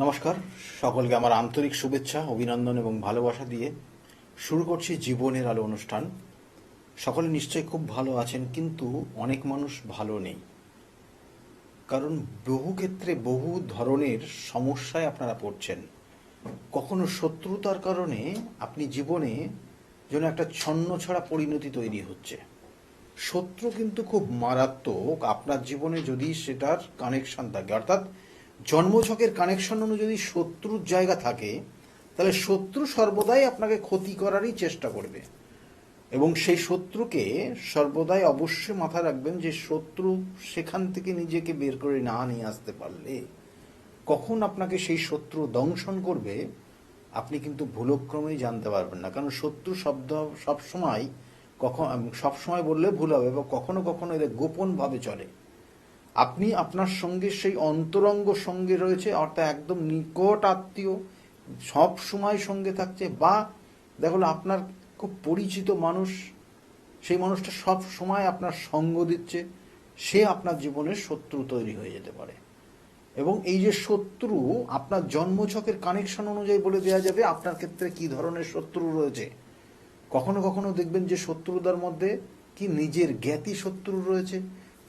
নমস্কার, সকলকে আমার আন্তরিক শুভেচ্ছা, অভিনন্দন এবং ভালোবাসা দিয়ে শুরু করছি জীবনের আলো অনুষ্ঠান। সকলে নিশ্চয়ই খুব ভালো আছেন, কিন্তু অনেক মানুষ ভালো নেই। কারণ বহু ক্ষেত্রে বহু ধরনের সমস্যায় আপনারা পড়ছেন। কখনো শত্রুতার কারণে আপনি জীবনে যেন একটা ছন্নছাড়া পরিণতি তৈরি হচ্ছে। শত্রু কিন্তু খুব মারাত্মক আপনার জীবনে যদি সেটার কানেকশন থাকে, অর্থাৎ জন্মছকের কানেকশন অনুযায়ী শত্রুর জায়গা থাকে, তাহলে শত্রু সর্বদাই আপনাকে ক্ষতি করারই চেষ্টা করবে। এবং সেই শত্রুকে সর্বদাই অবশ্যই মাথায় রাখবেন যে শত্রু সেখান থেকে নিজেকে বের করে না নিয়ে আসতে পারলে কখন আপনাকে সেই শত্রু দংশন করবে আপনি কিন্তু ভুলক্রমেই জানতে পারবেন না। কারণ শত্রু শব্দ সবসময় সবসময় বললে ভুল হবে, বা কখনো কখনো এদের গোপনভাবে চলে। আপনি আপনার সঙ্গে সেই অন্তরঙ্গ সঙ্গে রয়েছে, অর্থাৎ একদম নিকট আত্মীয় সব সময় সঙ্গে থাকছে, বা দেখো আপনার খুব পরিচিত মানুষ, সেই মানুষটা সব সময় আপনার সঙ্গ দিচ্ছে, সে আপনার জীবনের শত্রু তৈরি হয়ে যেতে পারে। এবং এই যে শত্রু আপনার জন্মছকের কানেকশন অনুযায়ী বলে দেওয়া যাবে আপনার ক্ষেত্রে কি ধরনের শত্রু রয়েছে। কখনো কখনো দেখবেন যে শত্রুতার মধ্যে কি নিজের জ্ঞাতি শত্রু রয়েছে,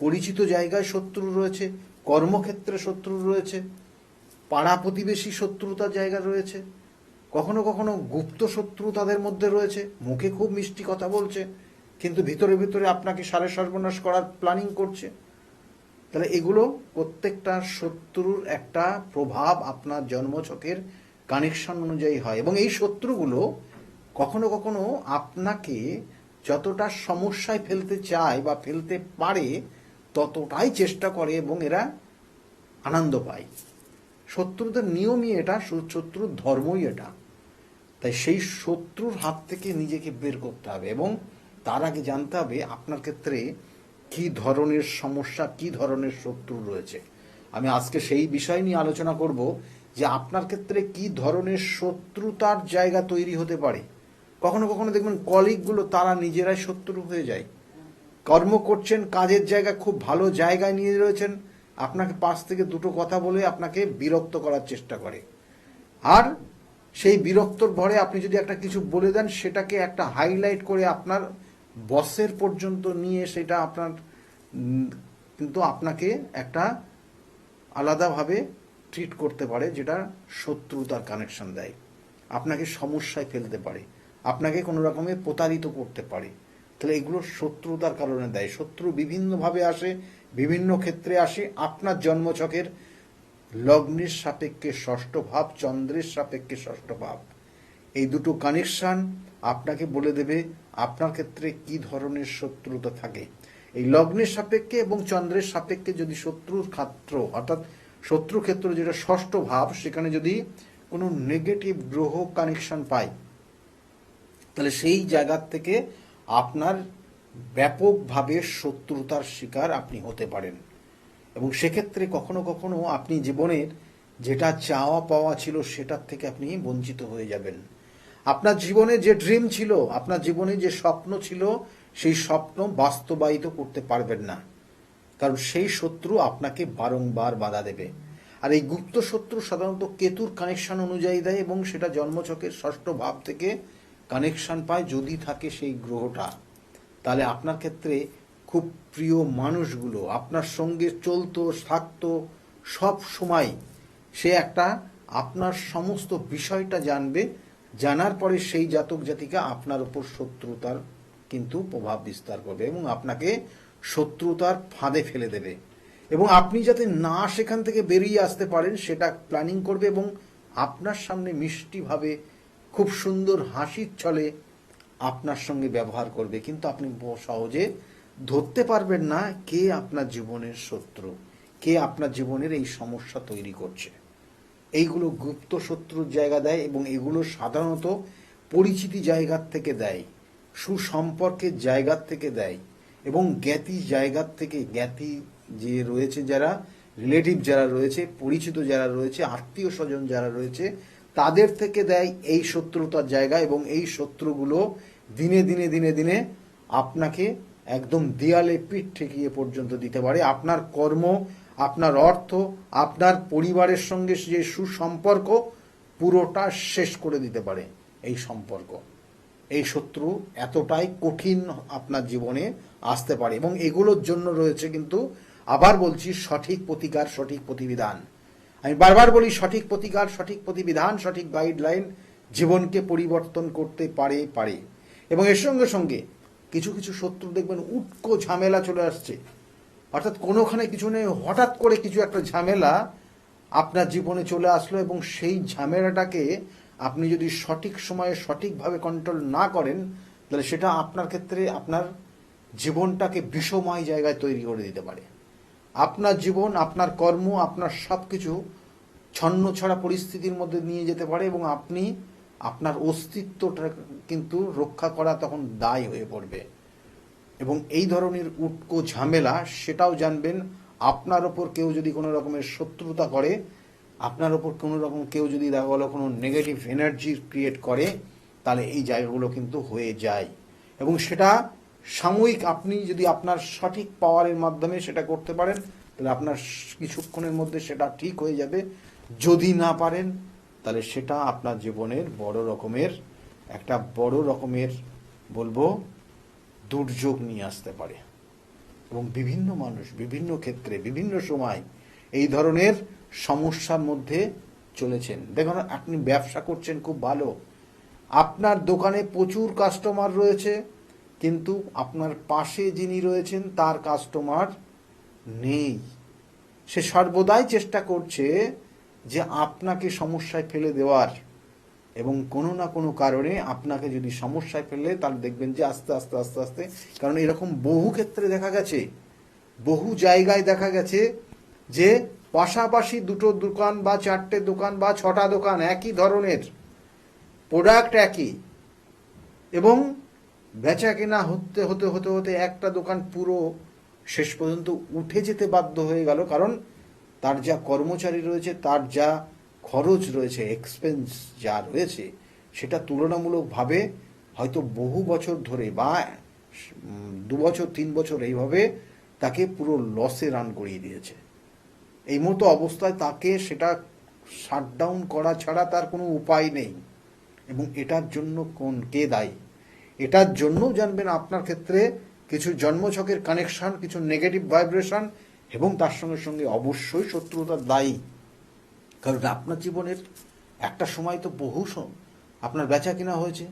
পরিচিত জায়গায় শত্রু রয়েছে, কর্মক্ষেত্রে শত্রু রয়েছে, পাড়া প্রতিবেশী শত্রুতার জায়গা রয়েছে, কখনো কখনো গুপ্ত শত্রু তাদের মধ্যে রয়েছে, মুখে খুব মিষ্টি কথা বলছে কিন্তু ভিতরে ভিতরে আপনাকে সারে সর্বনাশ করার প্ল্যানিং করছে। তাহলে এগুলো প্রত্যেকটা শত্রুর একটা প্রভাব আপনার জন্মছকের কানেকশন অনুযায়ী হয়। এবং এই শত্রুগুলো কখনো কখনো আপনাকে যতটা সমস্যায় ফেলতে চায় বা ফেলতে পারে ততটাই চেষ্টা করে, এবং এরা আনন্দ পায়। শত্রুদের নিয়মই এটা, শত্রুর ধর্মই এটা। তাই সেই শত্রুর হাত থেকে নিজেকে বের করতে হবে, এবং তার আগে জানতে হবে আপনার ক্ষেত্রে কি ধরনের সমস্যা, কি ধরনের শত্রু রয়েছে। আমি আজকে সেই বিষয় নিয়ে আলোচনা করব যে আপনার ক্ষেত্রে কি ধরনের শত্রুতার জায়গা তৈরি হতে পারে। কখনো কখনো দেখবেন কলিগগুলো তারা নিজেরাই শত্রু হয়ে যায়। কর্ম করছেন, কাজের জায়গা খুব ভালো জায়গায় নিয়ে রয়েছেন, আপনাকে পাশ থেকে দুটো কথা বলে আপনাকে বিরক্ত করার চেষ্টা করে। আর সেই বিরক্তর ভরে আপনি যদি একটা কিছু বলে দেন, সেটাকে একটা হাইলাইট করে আপনার বসের পর্যন্ত নিয়ে সেটা আপনার কিন্তু আপনাকে একটা আলাদাভাবে ট্রিট করতে পারে, যেটা শত্রুতার কানেকশন দেয়, আপনাকে সমস্যায় ফেলতে পারে, আপনাকে কোনো রকমে প্রতারিত করতে পারে। তাহলে এগুলো শত্রুতার কারণে দেয়। শত্রু বিভিন্নভাবে আসে, বিভিন্ন ক্ষেত্রে আসে। আপনার জন্মছকের লগ্নের সাপেক্ষে ষষ্ঠ ভাব, চন্দ্রের সাপেক্ষে ষষ্ঠ ভাব, এই দুটো কানেকশন আপনাকে বলে দেবে আপনার ক্ষেত্রে কি ধরনের শত্রুতা থাকে। এই লগ্নের সাপেক্ষে এবং চন্দ্রের সাপেক্ষে যদি শত্রুর ক্ষেত্র, অর্থাৎ শত্রু ক্ষেত্র যেটা ষষ্ঠ ভাব, সেখানে যদি কোনো নেগেটিভ গ্রহ কানেকশন পায়, তাহলে সেই জায়গার থেকে আপনার ব্যাপকভাবে শত্রুতার শিকার আপনি হতে পারেন। এবং সেক্ষেত্রে কখনো কখনো আপনি জীবনের যেটা চাওয়া পাওয়া ছিল সেটার থেকে আপনি বঞ্চিত হয়ে যাবেন। আপনার জীবনে যে ড্রিম ছিল, আপনার জীবনে যে স্বপ্ন ছিল, সেই স্বপ্ন বাস্তবায়িত করতে পারবেন না, কারণ সেই শত্রু আপনাকে বারংবার বাধা দেবে। আর এই গুপ্ত শত্রু সাধারণত কেতুর কানেকশন অনুযায়ী দেয়, এবং সেটা জন্মছকের ষষ্ঠ ভাব থেকে কানেকশন পায় যদি থাকে সেই গ্রহটা। তাহলে আপনার ক্ষেত্রে খুব প্রিয় মানুষগুলো আপনার সঙ্গে চলতো, থাকতো সব সময়, সে একটা আপনার সমস্ত বিষয়টা জানবে, জানার পরে সেই জাতক জাতিকা আপনার উপর শত্রুতার কিন্তু প্রভাব বিস্তার করবে এবং আপনাকে শত্রুতার ফাঁদে ফেলে দেবে। এবং আপনি যাতে না সেখান থেকে বেরিয়ে আসতে পারেন সেটা প্ল্যানিং করবে, এবং আপনার সামনে মিষ্টিভাবে খুব সুন্দর হাসির ছলে আপনার সঙ্গে ব্যবহার করবে, কিন্তু আপনি সহজে ধরতে পারবেন না কে আপনার জীবনের শত্রু, কে আপনার জীবনের এই সমস্যা তৈরি করছে। এইগুলো গুপ্ত শত্রুর জায়গা দেয়, এবং এগুলো সাধারণত পরিচিতি জায়গার থেকে দেয়, সুসম্পর্কের জায়গার থেকে দেয়, এবং জ্ঞাতি জায়গার থেকে, জ্ঞাতি যে রয়েছে যারা, রিলেটিভ যারা রয়েছে, পরিচিত যারা রয়েছে, আত্মীয় স্বজন যারা রয়েছে, তাদের থেকে দেয় এই শত্রুতার জায়গা। এবং এই শত্রুগুলো দিনে দিনে দিনে দিনে আপনাকে একদম দেয়ালে পিঠ ঠেকিয়ে পর্যন্ত দিতে পারে। আপনার কর্ম, আপনার অর্থ, আপনার পরিবারের সঙ্গে যে সুসম্পর্ক পুরোটা শেষ করে দিতে পারে এই সম্পর্ক। এই শত্রু এতটাই কঠিন আপনার জীবনে আসতে পারে, এবং এগুলোর জন্য রয়েছে কিন্তু, আবার বলছি, সঠিক প্রতিকার, সঠিক প্রতিবিধান। আমি বারবার বলি, সঠিক প্রতিকার, সঠিক প্রতিবিধান, সঠিক গাইডলাইন জীবনকে পরিবর্তন করতে পারে। এবং এর সঙ্গে সঙ্গে কিছু কিছু শত্রু দেখবেন উটকো ঝামেলা চলে আসছে, অর্থাৎ কোনোখানে কিছু নেই, হঠাৎ করে কিছু একটা ঝামেলা আপনার জীবনে চলে আসলো, এবং সেই ঝামেলাটাকে আপনি যদি সঠিক সময়ে সঠিকভাবে কন্ট্রোল না করেন, তাহলে সেটা আপনার ক্ষেত্রে আপনার জীবনটাকে বিষময় জায়গায় তৈরি করে দিতে পারে। আপনার জীবন, আপনার কর্ম, আপনার সব কিছু ছন্নছাড়া পরিস্থিতির মধ্যে নিয়ে যেতে পারে, এবং আপনি আপনার অস্তিত্বটা কিন্তু রক্ষা করা তখন দায় হয়ে পড়বে। এবং এই ধরনের উটকো ঝামেলা, সেটাও জানবেন, আপনার ওপর কেউ যদি কোনো রকমের শত্রুতা করে, আপনার ওপর কোনো রকম কেউ যদি দেখা গেলো কোনো নেগেটিভ এনার্জি ক্রিয়েট করে, তাহলে এই জায়গাগুলো কিন্তু হয়ে যায়। এবং সেটা সাময়িক, আপনি যদি আপনার সঠিক পাওয়ারের মাধ্যমে সেটা করতে পারেন, তাহলে আপনার কিছুক্ষণের মধ্যে সেটা ঠিক হয়ে যাবে। যদি না পারেন, তাহলে সেটা আপনার জীবনের বড় রকমের বলবো দুর্যোগ নিয়ে আসতে পারে। এবং বিভিন্ন মানুষ বিভিন্ন ক্ষেত্রে বিভিন্ন সময় এই ধরনের সমস্যার মধ্যে চলেছেন। দেখুন, আপনি ব্যবসা করছেন খুব ভালো, আপনার দোকানে প্রচুর কাস্টমার রয়েছে, কিন্তু আপনার পাশে যিনি রয়েছেন তার কাস্টমার নেই। সে সর্বদাই চেষ্টা করছে যে আপনাকে সমস্যায় ফেলে দেওয়ার, এবং কোনো না কোনো কারণে আপনাকে যদি সমস্যায় ফেলে, তাহলে দেখবেন যে আস্তে আস্তে আস্তে আস্তে, কারণ এরকম বহু ক্ষেত্রে দেখা গেছে, বহু জায়গায় দেখা গেছে যে পাশাপাশি দুটো দোকান বা চারটে দোকান বা ছটা দোকান, একই ধরনের প্রোডাক্ট একই, এবং বেচা কেনা হতে হতে হতে হতে একটা দোকান পুরো শেষ পর্যন্ত উঠে যেতে বাধ্য হয়ে গেল, কারণ তার যা কর্মচারী রয়েছে, তার যা খরচ রয়েছে, এক্সপেন্স যা রয়েছে, সেটা তুলনামূলকভাবে হয়তো বহু বছর ধরে বা 2 বছর 3 বছর এইভাবে তাকে পুরো লসে রান করিয়ে দিয়েছে। এই মতো অবস্থায় তাকে সেটা শাটডাউন করা ছাড়া তার কোনো উপায় নেই। এবং এটার জন্য কে দায়ী? এটার জন্যও জানবেন আপনার ক্ষেত্রে কিছু জন্মছকের কানেকশন, কিছু নেগেটিভ ভাইব্রেশন, এবং তার সঙ্গে সঙ্গে অবশ্যই শত্রুতার দায়ী। কারণ আপনার জীবনের একটা সময় তো আপনার বেচা কেনা হয়েছে,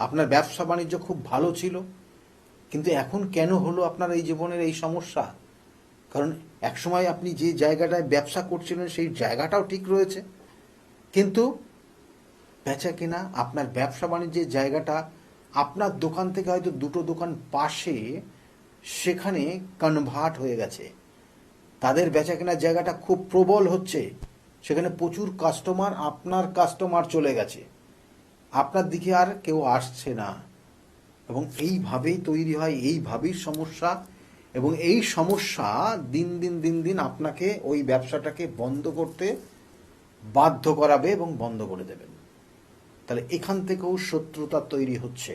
আপনার ব্যবসা বাণিজ্য খুব ভালো ছিল, কিন্তু এখন কেন হলো আপনার এই জীবনের এই সমস্যা? কারণ একসময় আপনি যে জায়গাটায় ব্যবসা করছিলেন সেই জায়গাটাও ঠিক রয়েছে, কিন্তু বেচা কেনা, আপনার ব্যবসা বাণিজ্যের জায়গাটা, আপনার দোকান থেকে হয়তো দুটো দোকান পাশে সেখানে কনভার্ট হয়ে গেছে, তাদের বেচা কেনার জায়গাটা খুব প্রবল হচ্ছে, সেখানে প্রচুর কাস্টমার, আপনার কাস্টমার চলে গেছে, আপনার দিকে আর কেউ আসছে না। এবং এইভাবেই তৈরি হয়, এইভাবেই সমস্যা। এবং এই সমস্যা দিন দিন দিন দিন আপনাকে ওই ব্যবসাটাকে বন্ধ করতে বাধ্য করাবে এবং বন্ধ করে দেবেন। তাহলে এখান থেকেও শত্রুতা তৈরি হচ্ছে।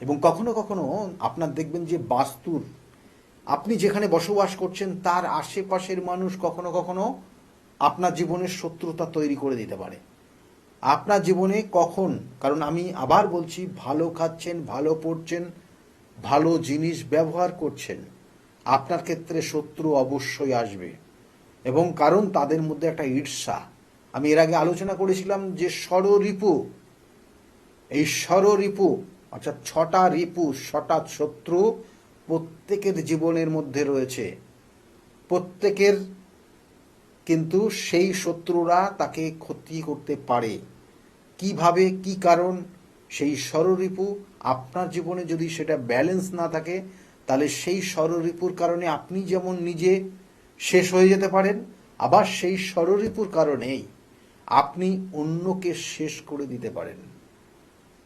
এবং কখনো কখনো আপনার দেখবেন যে বাস্তুর, আপনি যেখানে বসবাস করছেন তার আশেপাশের মানুষ কখনো কখনো আপনার জীবনের শত্রুতা তৈরি করে দিতে পারে আপনার জীবনে। কখন? কারণ আমি আবার বলছি, ভালো খাচ্ছেন, ভালো পড়ছেন, ভালো জিনিস ব্যবহার করছেন, আপনার ক্ষেত্রে শত্রু অবশ্যই আসবে। এবং কারণ তাদের মধ্যে একটা ঈর্ষা। আমি এর আগে আলোচনা করেছিলাম যে ষড়রিপু, এই ষড়রিপু অর্থাৎ 6টা রিপু, 6টা শত্রু প্রত্যেকের জীবনের মধ্যে রয়েছে। প্রত্যেকের কিন্তু সেই শত্রুরা তাকে ক্ষতি করতে পারে। কিভাবে, কি কারণ? সেই ষড়রিপু আপনার জীবনে যদি সেটা ব্যালেন্স না থাকে, তাহলে সেই ষড়রিপুর কারণে আপনি যেমন নিজে শেষ হয়ে যেতে পারেন, আবার সেই ষড়রিপুর কারণেই আপনি অন্যকে শেষ করে দিতে পারেন।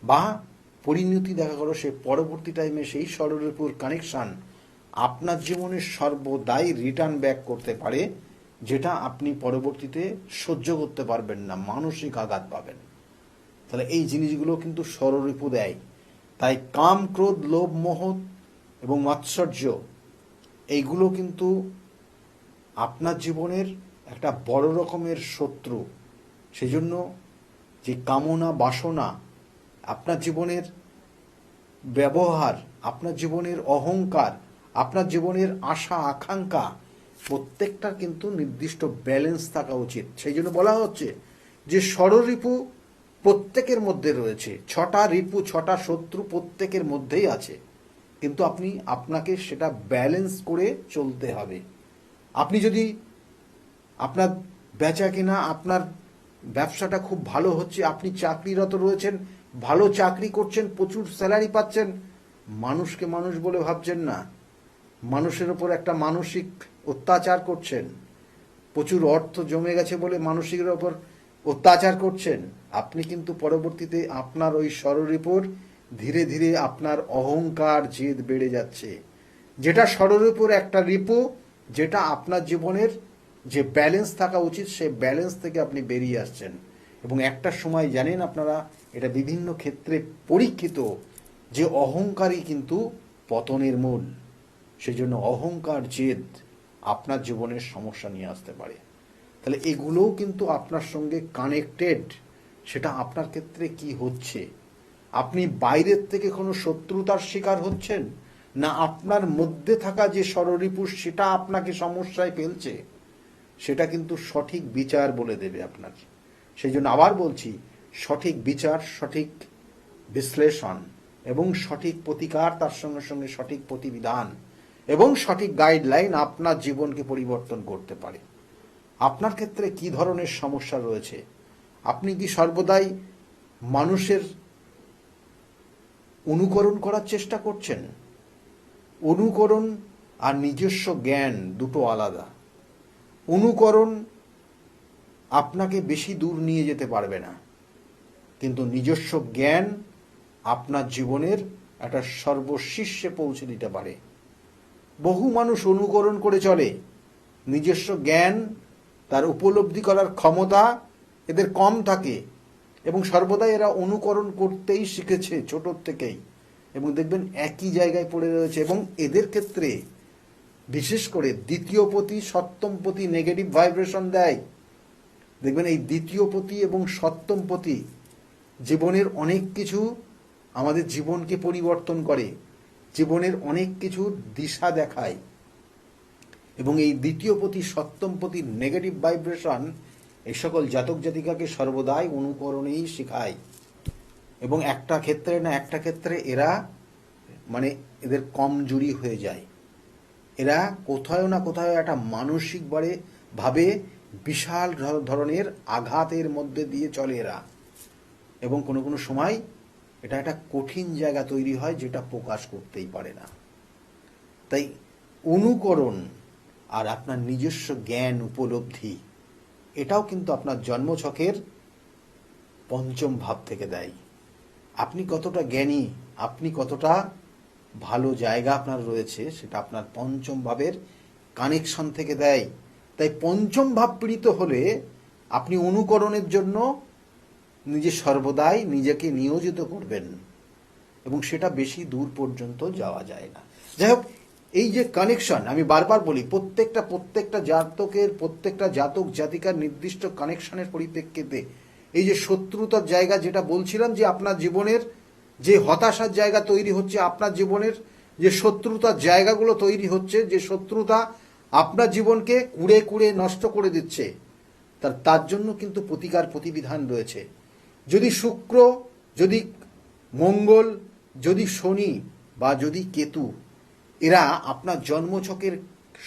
বা পরিণতি দেখা গেল সে পরবর্তী টাইমে সেই ষড়রিপুর কানেকশন আপনার জীবনে সর্বদাই রিটার্ন ব্যাক করতে পারে, যেটা আপনি পরবর্তীতে সহ্য করতে পারবেন না, মানসিক আঘাত পাবেন। তাহলে এই জিনিসগুলো কিন্তু ষড়রিপু দেয়। তাই কাম, ক্রোধ, লোভ, মোহ এবং মাৎসর্য, এইগুলো কিন্তু আপনার জীবনের একটা বড় রকমের শত্রু, সেজন্য যে কামনা বাসনা, আপনার জীবনের ব্যবহার, আপনার জীবনের অহংকার, আপনার জীবনের আশা আকাঙ্ক্ষা, প্রত্যেকটার কিন্তু নির্দিষ্ট ব্যালেন্স থাকা উচিত। সেই জন্য বলা হচ্ছে যে ষড়রিপু প্রত্যেকের মধ্যে রয়েছে, 6টা রিপু 6টা শত্রু প্রত্যেকের মধ্যেই আছে, কিন্তু আপনাকে সেটা ব্যালেন্স করে চলতে হবে। আপনি যদি আপনার বেচা কেনা, আপনার ব্যবসাটা খুব ভালো হচ্ছে, আপনি চাকরিরত রয়েছেন, ভালো চাকরি করছেন, প্রচুর স্যালারি পাচ্ছেন, মানুষকে মানুষ বলে ভাবছেন না, মানুষের ওপর একটা মানসিক অত্যাচার করছেন, প্রচুর অর্থ জমে গেছে বলে মানসিকের ওপর অত্যাচার করছেন, আপনি কিন্তু পরবর্তীতে আপনার ওই ষড়রিপুর ধীরে ধীরে আপনার অহংকার জেদ বেড়ে যাচ্ছে, যেটা ষড়রিপুর একটা রিপু, যেটা আপনার জীবনের যে ব্যালেন্স থাকা উচিত সেই ব্যালেন্স থেকে আপনি বেরিয়ে আসছেন। এবং একটা সময় জানেন আপনারা, এটা বিভিন্ন ক্ষেত্রে পরীক্ষিত, যে অহংকারই কিন্তু পতনের মূল। সেই জন্য অহংকার জেদ আপনার জীবনের সমস্যা নিয়ে আসতে পারে। তাহলে এগুলোও কিন্তু আপনার সঙ্গে কানেক্টেড। সেটা আপনার ক্ষেত্রে কি হচ্ছে, আপনি বাইরের থেকে কোনো শত্রুতার শিকার হচ্ছেন, না আপনার মধ্যে থাকা যে ষড়রিপু সেটা আপনাকে সমস্যায় ফেলছে, সেটা কিন্তু সঠিক বিচার বলে দেবে আপনার। সেই জন্য আবার বলছি, সঠিক বিচার, সঠিক বিশ্লেষণ এবং সঠিক প্রতিকার, তার সঙ্গে সঙ্গে সঠিক প্রতিবিধান এবং সঠিক গাইডলাইন আপনার জীবনকে পরিবর্তন করতে পারে। আপনার ক্ষেত্রে কি ধরনের সমস্যা রয়েছে? আপনি কি সর্বদাই মানুষের অনুকরণ করার চেষ্টা করছেন? অনুকরণ আর নিজস্ব জ্ঞান দুটো আলাদা। অনুকরণ আপনাকে বেশি দূর নিয়ে যেতে পারবে না, কিন্তু নিজস্ব জ্ঞান আপনার জীবনের একটা সর্বশীর্ষে পৌঁছে দিতে পারে। বহু মানুষ অনুকরণ করে চলে, নিজস্ব জ্ঞান, তার উপলব্ধি করার ক্ষমতা এদের কম থাকে, এবং সর্বদাই এরা অনুকরণ করতেই শিখেছে ছোটোর থেকেই, এবং দেখবেন একই জায়গায় পড়ে রয়েছে। এবং এদের ক্ষেত্রে বিশেষ করে দ্বিতীয় পতি সপ্তম পতি নেগেটিভ ভাইব্রেশন দেয়। দেখবেন এই দ্বিতীয় পতি এবং সপ্তম পতি জীবনের অনেক কিছু, আমাদের জীবনকে পরিবর্তন করে, জীবনের অনেক কিছু দিশা দেখায়। এবং এই দ্বিতীয় পতি সপ্তম পতির নেগেটিভ ভাইব্রেশন এই সকল জাতক জাতিকাকে সর্বদাই অনুকরণেই শেখায়। এবং একটা ক্ষেত্রে না একটা ক্ষেত্রে এরা মানে এদের কমজোরি হয়ে যায়। এরা কোথাও না কোথাও একটা মানসিক ভাবে বিশাল ধরনের আঘাতের মধ্যে দিয়ে চলে এরা, এবং কোনো কোনো সময় এটা একটা কঠিন জায়গা তৈরি হয় যেটা প্রকাশ করতেই পারে না। তাই অনুকরণ আর আপনার নিজস্ব জ্ঞান উপলব্ধি, এটাও কিন্তু আপনার জন্মছকের পঞ্চম ভাব থেকে দেয়। আপনি কতটা জ্ঞানী, আপনি কতটা ভালো জায়গা আপনার রয়েছে, সেটা আপনার পঞ্চম ভাবের কানেকশন থেকে দেয়। তাই পঞ্চম ভাব পীড়িত হলে আপনি অনুকরণের জন্য সর্বদাই নিজেকে নিয়োজিত করবেন, এবং সেটা বেশি দূর পর্যন্ত যাওয়া যায় না। যাই হোক, এই যে কানেকশন, আমি বারবার বলি, প্রত্যেকটা জাতকের, প্রত্যেকটা জাতক জাতিকার নির্দিষ্ট কানেকশনের পরিপ্রেক্ষিতে এই যে শত্রুতার জায়গা, যেটা বলছিলাম, যে আপনার জীবনের যে হতাশার জায়গা তৈরি হচ্ছে, আপনার জীবনের যে শত্রুতার জায়গাগুলো তৈরি হচ্ছে, যে শত্রুতা আপনার জীবনকে কুড়ে কুড়ে নষ্ট করে দিচ্ছে, তার জন্য কিন্তু প্রতিকার প্রতিবিধান রয়েছে। যদি শুক্র, যদি মঙ্গল, যদি শনি বা যদি কেতু, এরা আপনার জন্মছকের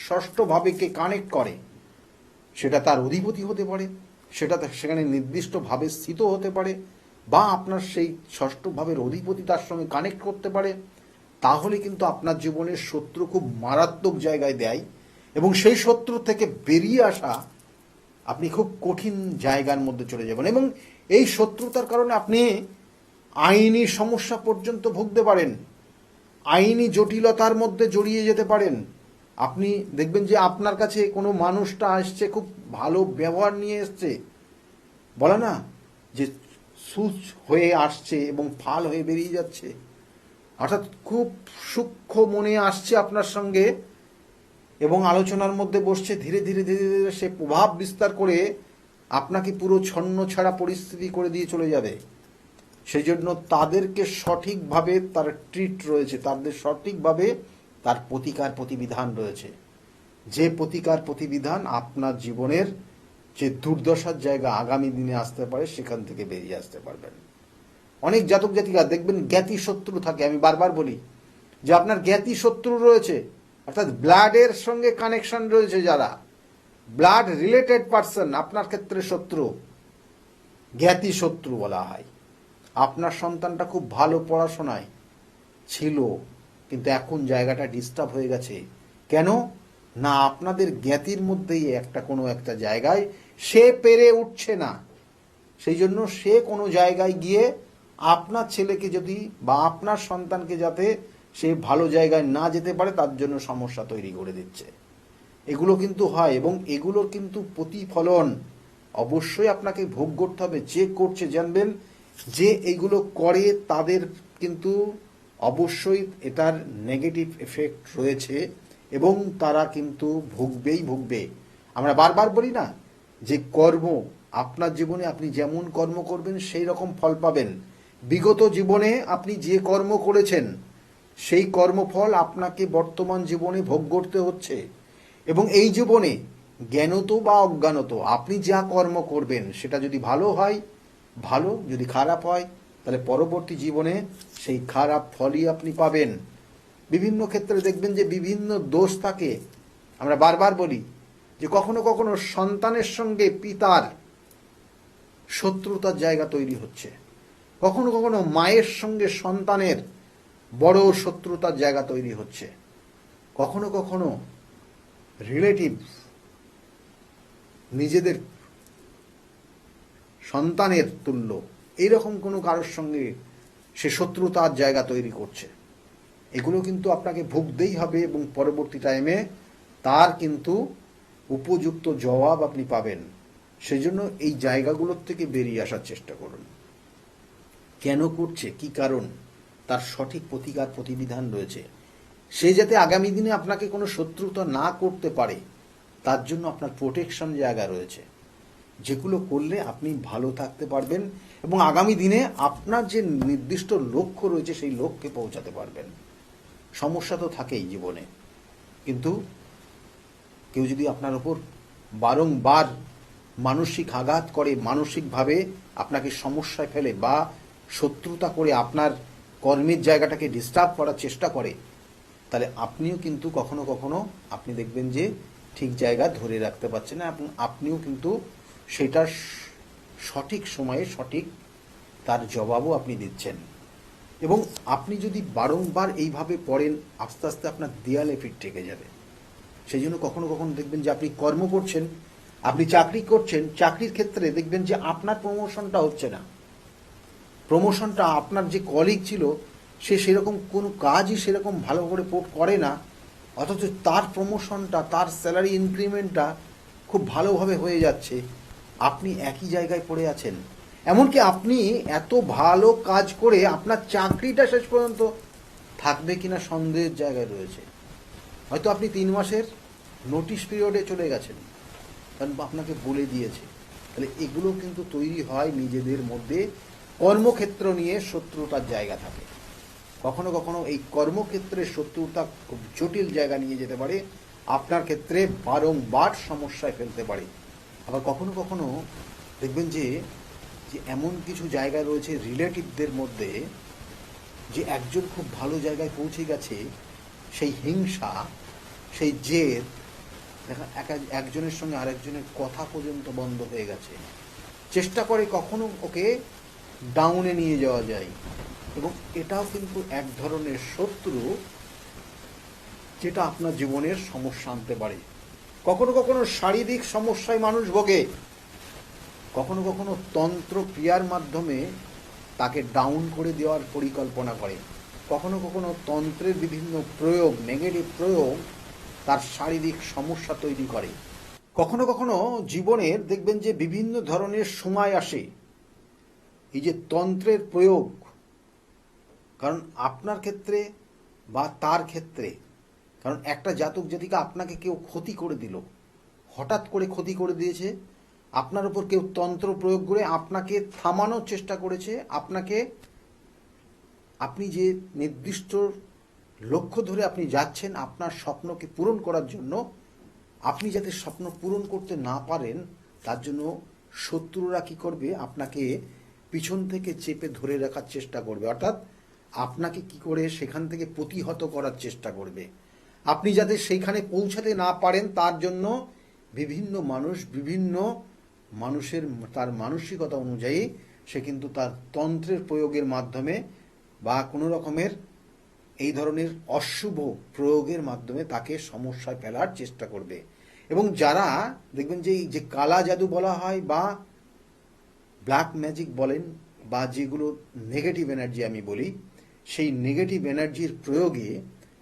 ষষ্ঠ ভাবেকে কানেক্ট করে, সেটা তার অধিপতি হতে পারে, সেটা সেখানে নির্দিষ্টভাবে স্থিত হতে পারে, বা আপনার সেই ষষ্ঠ ভাবের অধিপতি তার সঙ্গে কানেক্ট করতে পারে, তাহলে কিন্তু আপনার জীবনের শত্রু খুব মারাত্মক জায়গায় দেয়, এবং সেই শত্রু থেকে বেরিয়ে আসা আপনি খুব কঠিন জায়গার মধ্যে চলে যাবেন। এবং এই শত্রুতার কারণে আপনি আইনি সমস্যা পর্যন্ত ভুগতে পারেন, আইনি জটিলতার মধ্যে জড়িয়ে যেতে পারেন। আপনি দেখবেন যে আপনার কাছে কোনো মানুষটা আসছে, খুব ভালো ব্যবহার নিয়ে এসছে, বলে না যে সুচ হয়ে আসছে এবং ফাল হয়ে বেরিয়ে যাচ্ছে, অর্থাৎ খুব সূক্ষ্ম মনে আসছে আপনার সঙ্গে, এবং আলোচনার মধ্যে বসছে, ধীরে ধীরে ধীরে ধীরে সে প্রভাব বিস্তার করে আপনাকে পুরো ছন্ন ছাড়া পরিস্থিতি করে দিয়ে চলে যাবে। সেই জন্য তাদেরকে সঠিকভাবে তার ট্রিট রয়েছে, তাদের সঠিকভাবে তার প্রতিকার প্রতিবিধান রয়েছে, যে প্রতিকার প্রতিবিধান আপনার জীবনের যে দুর্দশার জায়গা আগামী দিনে আসতে পারে সেখান থেকে বেরিয়ে আসতে পারবেন। অনেক জাতক জাতিকা দেখবেন জ্ঞাতি শত্রু থাকে। আমি বারবার বলি যে আপনার জ্ঞাতি শত্রু রয়েছে, অর্থাৎ ব্লাডের সঙ্গে কানেকশন রয়েছে, যারা ব্লাড রিলেটেড পার্সন আপনার ক্ষেত্রে শত্রু, জ্ঞাতি শত্রু বলা হয়। আপনার সন্তানটা খুব ভালো পড়াশোনায় ছিল, কিন্তু এখন জায়গাটা ডিস্টার্ব হয়ে গেছে। কেন না, আপনাদের জ্ঞাতির মধ্যেই একটা কোনো একটা জায়গায় সে পেরে উঠছে না। সেই জন্য সে কোনো জায়গায় গিয়ে আপনার ছেলেকে যদি বা আপনার সন্তানকে যাতে সে ভালো জায়গায় না যেতে পারে তার জন্য সমস্যা তৈরি করে দিচ্ছে। এগুলো কিন্তু হয় এবং এগুলোর কিন্তু প্রতিফলন অবশ্যই আপনাকে ভোগ করতে হবে। যে করছে জানবেন যে এইগুলো করে তাদের কিন্তু অবশ্যই এটার নেগেটিভ এফেক্ট রয়েছে এবং তারা কিন্তু ভুগবে। আমরা বারবার বলি না যে কর্ম, আপনার জীবনে আপনি যেমন কর্ম করবেন সেই রকম ফল পাবেন। বিগত জীবনে আপনি যে কর্ম করেছেন সেই কর্মফল আপনাকে বর্তমান জীবনে ভোগ করতে হচ্ছে। এবং এই জীবনে জ্ঞানত বা অজ্ঞানত আপনি যা কর্ম করবেন সেটা যদি ভালো হয় ভালো, যদি খারাপ হয় তাহলে পরবর্তী জীবনে সেই খারাপ ফলই আপনি পাবেন। বিভিন্ন ক্ষেত্রে দেখবেন যে বিভিন্ন দোষ থাকে। আমরা বারবার বলি যে কখনো কখনো সন্তানের সঙ্গে পিতার শত্রুতার জায়গা তৈরি হচ্ছে, কখনো কখনো মায়ের সঙ্গে সন্তানের বড় শত্রুতার জায়গা তৈরি হচ্ছে, কখনো কখনো রিলেটিভ নিজেদের সন্তানের তুল্য এইরকম কোনো কারোর সঙ্গে সে শত্রুতার জায়গা তৈরি করছে। এগুলো কিন্তু আপনাকে ভুগতেই হবে এবং পরবর্তী টাইমে তার কিন্তু উপযুক্ত জবাব আপনি পাবেন। সেই জন্য এই জায়গাগুলোর থেকে বেরিয়ে আসার চেষ্টা করুন। কেন করছে, কি কারণ, তার সঠিক প্রতিকার প্রতিবিধান রয়েছে। সে যাতে আগামী দিনে আপনাকে কোনো শত্রুতা না করতে পারে তার জন্য আপনার প্রোটেকশন জায়গা রয়েছে, যেগুলো করলে আপনি ভালো থাকতে পারবেন এবং আগামী দিনে আপনার যে নির্দিষ্ট লক্ষ্য রয়েছে সেই লক্ষ্যে পৌঁছাতে পারবেন। সমস্যা তো থাকেই জীবনে, কিন্তু কেউ যদি আপনার ওপর বারংবার মানসিক আঘাত করে, মানসিকভাবে আপনাকে সমস্যায় ফেলে বা শত্রুতা করে আপনার কর্মের জায়গাটাকে ডিস্টার্ব করার চেষ্টা করে, তাহলে আপনিও কিন্তু কখনো কখনো আপনি দেখবেন যে ঠিক জায়গা ধরে রাখতে পারছেন না এবং আপনিও কিন্তু সেটার সঠিক সময়ে সঠিক তার জবাবও আপনি দিচ্ছেন। এবং আপনি যদি বারংবার এইভাবে পড়েন আস্তে আস্তে আপনার দেয়ালে পিঠ ঠেকে যাবে। সেই জন্য কখনো কখনো দেখবেন যে আপনি কর্ম করছেন, আপনি চাকরি করছেন, চাকরির ক্ষেত্রে দেখবেন যে আপনার প্রমোশনটা হচ্ছে না। প্রমোশনটা আপনার যে কলিগ ছিল সে সেরকম কোনো কাজই সেরকম ভালো করে করে না, অথচ তার প্রমোশনটা, তার স্যালারি ইনক্রিমেন্টটা খুব ভালোভাবে হয়ে যাচ্ছে, আপনি একই জায়গায় পড়ে আছেন। এমনকি আপনি এত ভালো কাজ করে আপনার চাকরিটা শেষ পর্যন্ত থাকবে কিনা সন্দেহের জায়গায় রয়েছে। হয়তো আপনি 3 মাসের নোটিশ পিরিয়ডে চলে গেছেন, কারণ আপনাকে বলে দিয়েছে। তাহলে এগুলো কিন্তু তৈরি হয় নিজেদের মধ্যে, কর্মক্ষেত্র নিয়ে শত্রুতার জায়গা থাকে। কখনো কখনো এই কর্মক্ষেত্রে শত্রুতা খুব জটিল জায়গা নিয়ে যেতে পারে, আপনার ক্ষেত্রে বারংবার সমস্যায় ফেলতে পারে। আবার কখনো কখনো দেখবেন যে এমন কিছু জায়গা রয়েছে রিলেটিভদের মধ্যে, যে একজন খুব ভালো জায়গায় পৌঁছে গেছে, সেই হিংসা, সেই জেদ, দেখা একজনের সঙ্গে আরেকজনের কথা পর্যন্ত বন্ধ হয়ে গেছে, চেষ্টা করে কখনো ওকে ডাউনে নিয়ে যাওয়া যায়। এবং এটাও কিন্তু এক ধরনের শত্রু, যেটা আপনার জীবনের সমস্যা আনতে পারে। কখনো কখনো শারীরিক সমস্যায় মানুষ ভোগে, কখনো কখনো তন্ত্র ক্রিয়ার মাধ্যমে তাকে ডাউন করে দেওয়ার পরিকল্পনা করে, কখনো কখনো তন্ত্রের বিভিন্ন প্রয়োগ, নেগেটিভ প্রয়োগ তার শারীরিক সমস্যা তৈরি করে। কখনো কখনো জীবনের দেখবেন যে বিভিন্ন ধরনের সময় আসে এই যে তন্ত্রের প্রয়োগ, কারণ আপনার ক্ষেত্রে বা তার ক্ষেত্রে কারণ একটা জাতক জাতিকা আপনাকে কেউ ক্ষতি করে দিল, হঠাৎ করে ক্ষতি করে দিয়েছে, আপনার উপর কেউ তন্ত্র প্রয়োগ করে আপনাকে থামানোর চেষ্টা করেছে, আপনি যে নির্দিষ্ট লক্ষ্য ধরে আপনি যাচ্ছেন আপনার স্বপ্নকে পূরণ করার জন্য, আপনি যাতে স্বপ্ন পূরণ করতে না পারেন তার জন্য শত্রুরা কি করবে, আপনাকে পিছন থেকে চেপে ধরে রাখার চেষ্টা করবে, অর্থাৎ আপনাকে কি করে সেখান থেকে প্রতিহত করার চেষ্টা করবে। আপনি যাতে সেইখানে পৌঁছাতে না পারেন তার জন্য বিভিন্ন মানুষের তার মানসিকতা অনুযায়ী সে কিন্তু তার তন্ত্রের প্রয়োগের মাধ্যমে বা কোনো রকমের এই ধরনের অশুভ প্রয়োগের মাধ্যমে তাকে সমস্যায় ফেলার চেষ্টা করবে। এবং যারা দেখবেন যে কালা জাদু বলা হয় বা ব্ল্যাক ম্যাজিক বলেন বা যেগুলো নেগেটিভ এনার্জি আমি বলি, সেই নেগেটিভ এনার্জির প্রয়োগে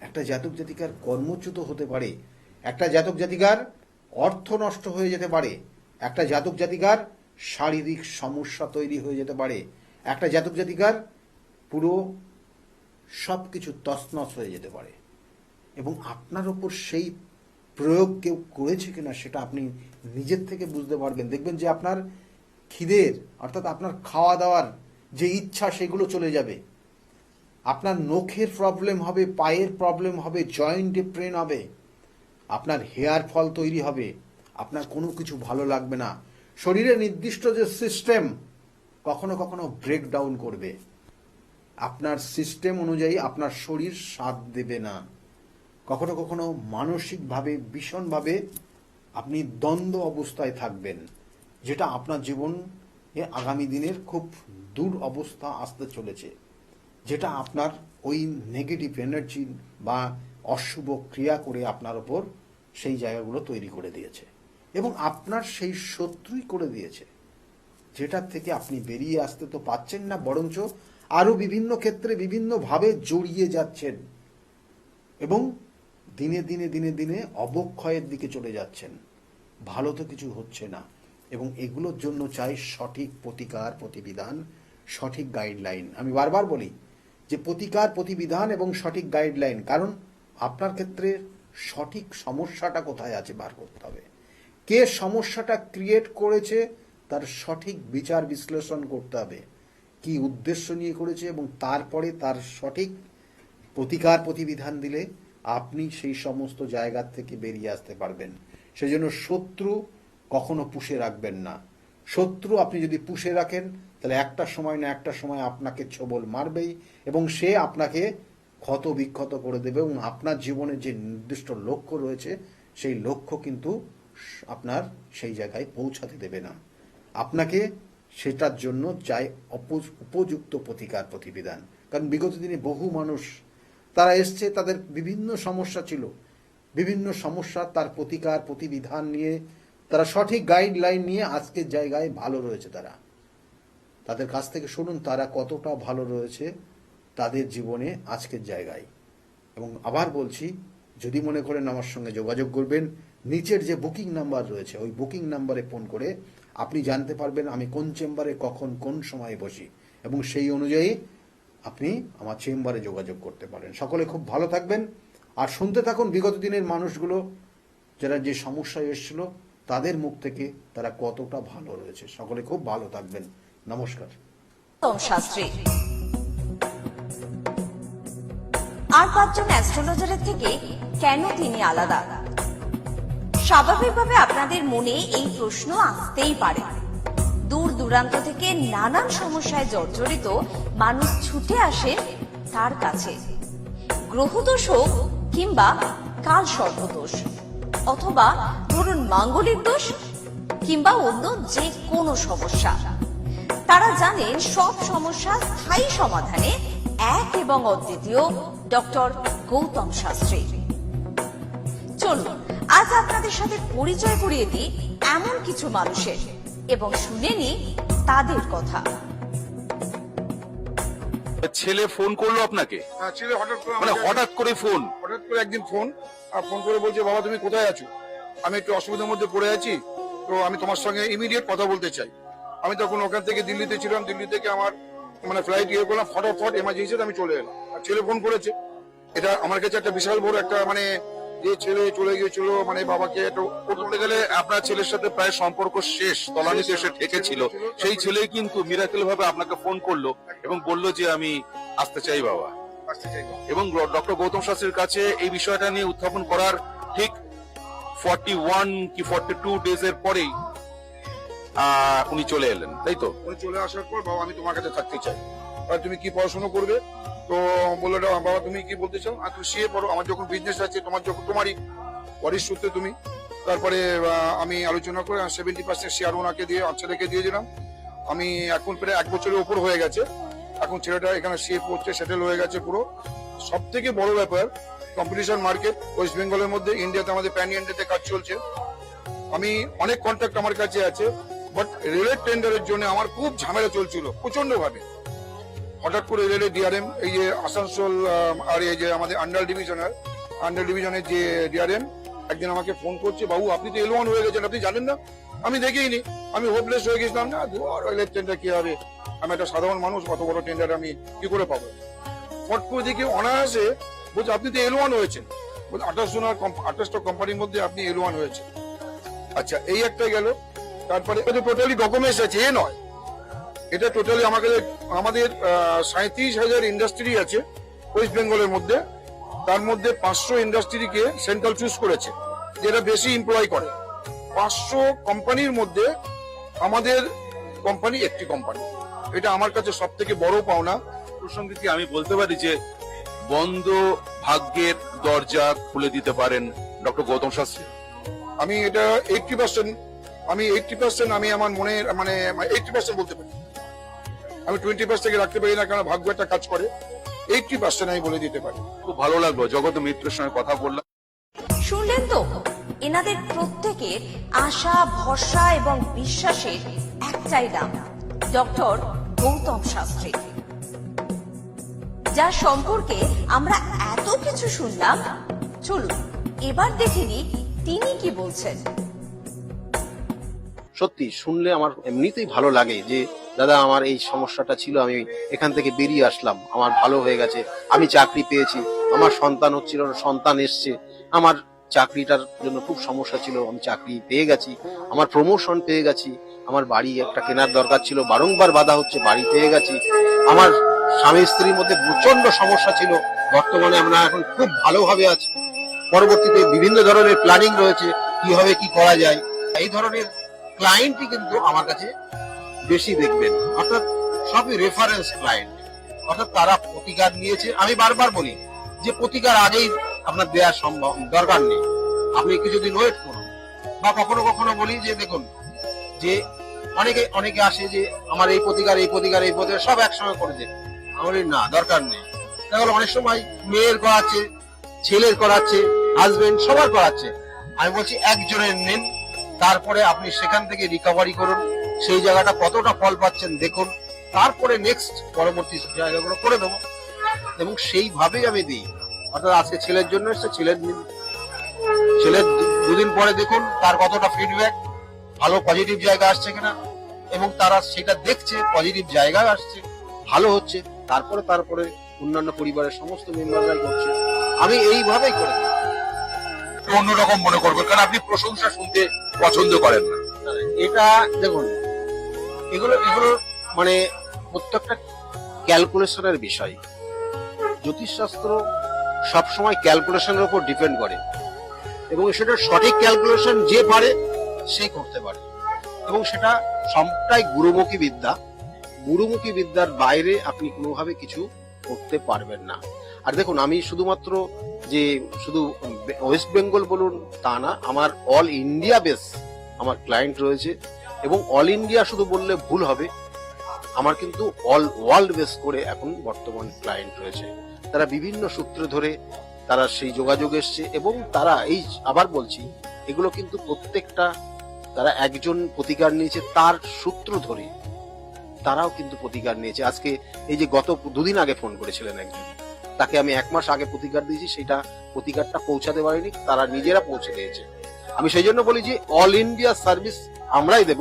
একটা জাতক জাতিকার কর্মচ্যুত হতে পারে, একটা জাতক জাতিকার অর্থ নষ্ট হয়ে যেতে পারে, একটা জাতক জাতিকার শারীরিক সমস্যা তৈরি হয়ে যেতে পারে, একটা জাতক জাতিকার পুরো সব কিছু তছনছ হয়ে যেতে পারে। এবং আপনার ওপর সেই প্রয়োগ কেউ করেছে কিনা সেটা আপনি নিজের থেকে বুঝতে পারবেন। দেখবেন যে আপনার খিদের অর্থাৎ আপনার খাওয়া দাওয়ার যে ইচ্ছা সেগুলো চলে যাবে, আপনার নখের প্রবলেম হবে, পায়ের প্রবলেম হবে, জয়েন্টে পেন হবে, আপনার হেয়ার ফল তৈরি হবে, আপনার কোনো কিছু ভালো লাগবে না, শরীরের নির্দিষ্ট যে সিস্টেম কখনো কখনো ব্রেকডাউন করবে, আপনার সিস্টেম অনুযায়ী আপনার শরীর সাথ দেবে না, কখনো কখনো মানসিকভাবে ভীষণভাবে আপনি দ্বন্দ্ব অবস্থায় থাকবেন, যেটা আপনার জীবনে আগামী দিনের খুব দূর অবস্থা আসতে চলেছে, যেটা আপনার ওই নেগেটিভ এনার্জি বা অশুভ ক্রিয়া করে আপনার ওপর সেই জায়গাগুলো তৈরি করে দিয়েছে এবং আপনার সেই শত্রুই করে দিয়েছে, যেটার থেকে আপনি বেরিয়ে আসতে তো পাচ্ছেন না, বরঞ্চ আরো বিভিন্ন ক্ষেত্রে বিভিন্নভাবে জড়িয়ে যাচ্ছেন এবং দিনে দিনে দিনে দিনে অবক্ষয়ের দিকে চলে যাচ্ছেন, ভালো তো কিছু হচ্ছে না। এবং এগুলোর জন্য চাই সঠিক প্রতিকার প্রতিবিধান, সঠিক গাইডলাইন। আমি বারবার বলি যে প্রতিকার প্রতিবিধান এবং সঠিক গাইডলাইন, কারণ আপনার ক্ষেত্রে সঠিক সমস্যাটা কোথায় আছে বার করতে হবে, কে সমস্যাটা ক্রিয়েট করেছে তার সঠিক বিচার বিশ্লেষণ করতে হবে, কি উদ্দেশ্য নিয়ে করেছে, এবং তারপরে তার সঠিক প্রতিকার প্রতিবিধান দিলে আপনি সেই সমস্ত জায়গা থেকে বেরিয়ে আসতে পারবেন। সেজন্য শত্রু কখনো পুষে রাখবেন না। শত্রু আপনি যদি পুষে রাখেন তাহলে একটা সময় না একটা সময় আপনাকে ছোবল মারবেই এবং সে আপনাকে ক্ষত বিক্ষত করে দেবে এবং আপনার জীবনে যে নির্দিষ্ট লক্ষ্য রয়েছে সেই লক্ষ্য কিন্তু আপনার সেই জায়গায় পৌঁছাতে দেবে না। আপনাকে সেটার জন্য চাই উপযুক্ত প্রতিকার প্রতিবিধান। কারণ বিগত দিনে বহু মানুষ তারা এসছে, তাদের বিভিন্ন সমস্যা ছিল, বিভিন্ন সমস্যা তার প্রতিকার প্রতিবিধান নিয়ে তারা সঠিক গাইডলাইন নিয়ে আজকের জায়গায় ভালো রয়েছে। তাদের কাছ থেকে শুনুন তারা কতটা ভালো রয়েছে তাদের জীবনে আজকের জায়গায়। এবং আবার বলছি, যদি মনে করেন আমার সঙ্গে যোগাযোগ করবেন, নিচের যে বুকিং নাম্বার রয়েছে ওই বুকিং নাম্বারে ফোন করে আপনি জানতে পারবেন আমি কোন চেম্বারে কখন কোন সময়ে বসি এবং সেই অনুযায়ী আপনি আমার চেম্বারে যোগাযোগ করতে পারেন। সকলে খুব ভালো থাকবেন আর শুনতে থাকুন বিগত দিনের মানুষগুলো যারা যে সমস্যায় এসেছিল তাদের মুখ থেকে তারা কতটা ভালো রয়েছে। সকলে খুব ভালো থাকবেন। নমস্কার। শাস্ত্রী আর 5 জন অ্যাস্ট্রোলজারের থেকে কেন তিনি আলাদা? স্বাভাবিকভাবে আপনাদের মনে এই প্রশ্ন আসতেই পারে। দূর দূরান্ত থেকে নানান সমস্যায় জর্জরিত মানুষ ছুটে আসে তার কাছে। গ্রহদোষ হোক কিংবা কাল সর্পদোষ, অথবা ধরুন মাঙ্গলিক দোষ কিংবা অন্য যে কোনো সমস্যা, তারা জানেন সব সমস্যা স্থায়ী সমাধানে এক এবং অদ্বিতীয় ডক্টর গৌতম শাস্ত্রী। চলুন আজ আপনাদের সাথে পরিচয় করিয়ে দিই এমন কিছু মানুষের এবং শুনে নিই তাদের কথা। ছেলে ফোন করলো আপনাকে? হ্যাঁ, ছেলে হঠাৎ করে ফোন? হঠাৎ করে একদিন ফোন করে বলছে, বাবা তুমি কোথায় আছো? আমি একটু অসুবিধার মধ্যে পড়ে আছি, তো আমি তোমার সঙ্গে ইমিডিয়েট কথা বলতে চাই। আমি তখন ওখান থেকে দিল্লিতে ছিলাম, দিল্লি থেকে আমার ফ্লাইট করলাম, ফটাফট এমার্জেন্সিতে আমি চলে এলাম। আর ছেলে ফোন করেছে, এটা আমার কাছে একটা বিশাল বড় একটা মানে যে ছেলে চলে গিয়েছিল মানে বাবাকে একটু বলতে গেলে আপনার ছেলের সাথে প্রায় সম্পর্ক শেষ, তলানিতে এসে ঠেকেছিল, সেই ছেলে কিন্তু মিরাকেল ভাবে আপনাকে ফোন করলো এবং বলল যে আমি আসতে চাই বাবা। আসতে চাইবো। এবং ডক্টর গৌতম শাস্ত্রীর কাছে এই বিষয়টা নিয়ে উত্থাপন করার ঠিক 41 কি 42 ডেজ এর পরেই উনি চলে এলেন, তাই তো? উনি চলে আসার পর বাবা আমি তোমার কাছে থাকতে চাই, আর তুমি কি পড়াশোনা করবে? তো বললো বাবা তুমি কি বলতে চাও? আর তুমি সিএ পড়ো, আমার যখন বিজনেস আছে তোমার যখন তোমারই ওয়ারিশ সূত্রে তুমি। তারপরে আমি আলোচনা করে 70% শেয়ার ওনাকে দিয়ে ছেলেকে দিয়ে দিলাম। আমি এখন প্রায় 1 বছরের উপর হয়ে গেছে, এখন ছেলেটা এখানে সিএ পড়ছে, সেটেল হয়ে গেছে পুরো। সব থেকে বড় ব্যাপার কম্পিটিশন মার্কেট ওয়েস্ট বেঙ্গলের মধ্যে, ইন্ডিয়াতে আমাদের প্যান ইন্ডিয়াতে কাজ চলছে। আমি অনেক কন্ট্যাক্ট আমার কাছে আছে, বাট রেলের টেন্ডারের জন্য আমার খুব ঝামেলা চলছিল প্রচন্ড ভাবে। হঠাৎ করে রেলের ডিআরএম এই যে আসানসোল আর এই যে আমাদের আন্ডার ডিভিশনের যে ডিআরএম একদিন আমাকে ফোন করছে, বাবু আপনি তো L1 হয়ে গেছেন, আপনি জানেন না? আমি দেখিনি, আমি হোপলেস হয়ে গেছিলাম, না রেলের টেন্ডার কি হবে, আমি একটা সাধারণ মানুষ, কত বড় টেন্ডার আমি কি করে পাবো? ফট করে দেখি অনায়াসে বলছে আপনি তো L1 হয়েছেন, বলছে 28টা কোম্পানির মধ্যে আপনি L1 হয়েছে। আচ্ছা এই একটা গেল। তারপরে টোটালি ডকুমেন্টস আছে, এ নয়, এটা টোটালি আমাদের 37,000 ইন্ডাস্ট্রি আছে ওয়েস্ট বেঙ্গলের মধ্যে। তার মধ্যে 500 ইন্ডাস্ট্রিকে সেন্ট্রাল চুজ করেছে, যেটা বেশি এমপ্লয় করে। 500 কোম্পানির মধ্যে আমাদের কোম্পানি একটি কোম্পানি, এটা আমার কাছে সব থেকে বড় পাওনা। প্রসঙ্গে কি আমি বলতে পারি যে বন্ধ ভাগ্যের দরজা খুলে দিতে পারেন ডক্টর গৌতম শাস্ত্রী? আমি এটা 80% আমি আমার মনের মানে 80% বলতে পারি। আমি 20% থেকে রাখতে পারি না, কারণ ভাগ্য একটা কাজ করে। 80% আমি বলে দিতে পারি। খুব ভালো লাগলো জগত মিত্রের সঙ্গে কথা বললাম। শুনলেন তো, এনাদের প্রত্যেকের আশা ভরসা এবং বিশ্বাসের একটাই নাম, ডক্টর গৌতম শাস্ত্রী, যার সম্পর্কে আমরা এত কিছু শুনলাম। চলুন এবার দেখে নিই তিনি কি বলছেন। সত্যি শুনলে আমার এমনিতেই ভালো লাগে যে দাদা আমার এই সমস্যাটা ছিল, আমি এখান থেকে বেরিয়ে আসলাম, আমার ভালো হয়ে গেছে, আমি চাকরি পেয়েছি, আমার সন্তান হচ্ছিল না, সন্তান এসছে, আমার চাকরিটার জন্য খুব সমস্যা ছিল, আমি চাকরি পেয়ে গেছি, আমার প্রমোশন পেয়ে গেছি, আমার বাড়ি একটা কেনার দরকার ছিল, বারংবার বাধা হচ্ছে, বাড়ি পেয়ে গেছি, আমার স্বামী স্ত্রীর মধ্যে প্রচন্ড সমস্যা ছিল, বর্তমানে আমরা এখন খুব ভালোভাবে আছি, পরবর্তীতে বিভিন্ন ধরনের প্ল্যানিং রয়েছে কিভাবে কি করা যায়। এই ধরনের ক্লায়েন্টই কিন্তু আমার কাছে বেশি দেখবেন, অর্থাৎ সবই রেফারেন্স ক্লায়েন্ট, অর্থাৎ তারা প্রতিকার নিয়েছে। আমি বারবার বলি যে প্রতিকার আগেই আপনার দেওয়ার সম্ভব দরকার নেই, আপনি কিছুদিন ওয়েট করুন। বা কখনো কখনো বলি যে দেখুন যে অনেকে আসে যে আমার এই প্রতিকার সব একসঙ্গে করে দেন, আমার না দরকার নেই। তাহলে অনেক সময় মেয়ের করাচ্ছে, ছেলের করাচ্ছে, হাজবেন্ড সবার করাচ্ছে, আমি বলছি একজনের নেন, তারপরে আপনি সেখান থেকে রিকভারি করুন, সেই জায়গাটা কতটা ফল পাচ্ছেন দেখুন, তারপরে নেক্সট পরবর্তী জায়গাগুলো করে দেবো। এবং সেইভাবেই আমি দিই, অর্থাৎ আজকে ছেলের জন্য এসছে, ছেলের দুদিন পরে দেখুন তার কতটা ফিডব্যাক, ভালো পজিটিভ জায়গা আসছে কিনা, এবং তারা সেটা দেখছে পজিটিভ জায়গায় আসছে, ভালো হচ্ছে, তারপরে অন্যান্য পরিবারের সমস্ত মেম্বাররাই করছে। আমি এইভাবেই করে দিই। অন্যরকম মনে করবেন, কারণ আপনি প্রশংসা শুনতে পছন্দ করেন না। এটা দেখুন, এগুলো মানে প্রত্যেকটা ক্যালকুলেশনের বিষয়। জ্যোতিষশাস্ত্র সবসময় ক্যালকুলেশনের উপর ডিপেন্ড করে, এবং সেটা সঠিক ক্যালকুলেশন যে পারে সে করতে পারে, এবং সেটা সবটাই গুরুমুখী বিদ্যা। গুরুমুখী বিদ্যার বাইরে আপনি কোনোভাবে কিছু করতে পারবেন না। আর দেখুন, আমি শুধুমাত্র যে শুধু ওয়েস্ট বেঙ্গল বলুন তা না, আমার অল ইন্ডিয়া বেস আমার ক্লায়েন্ট রয়েছে, এবং অল ইন্ডিয়া শুধু বললে ভুল হবে, আমার কিন্তু অল ওয়ার্ল্ড বেস করে এখন বর্তমান ক্লায়েন্ট রয়েছে। তারা বিভিন্ন সূত্র ধরে তারা সেই যোগাযোগ এসছে, এবং তারা এই আবার বলছি এগুলো কিন্তু প্রত্যেকটা তারা একজন প্রতিকার নিয়েছে, তার সূত্র ধরে তারাও কিন্তু প্রতিকার নিয়েছে। আজকে এই যে গত 2 দিন আগে ফোন করেছিলেন একজন, তাকে আমি 1 মাস আগে প্রতিকার দিয়েছি, সেটা প্রতিকারটা পৌঁছাতে পারিনি, তারা নিজেরা পৌঁছে দিয়েছে। আমি সেই জন্য বলি যে অল ইন্ডিয়া সার্ভিস আমরাই দেব,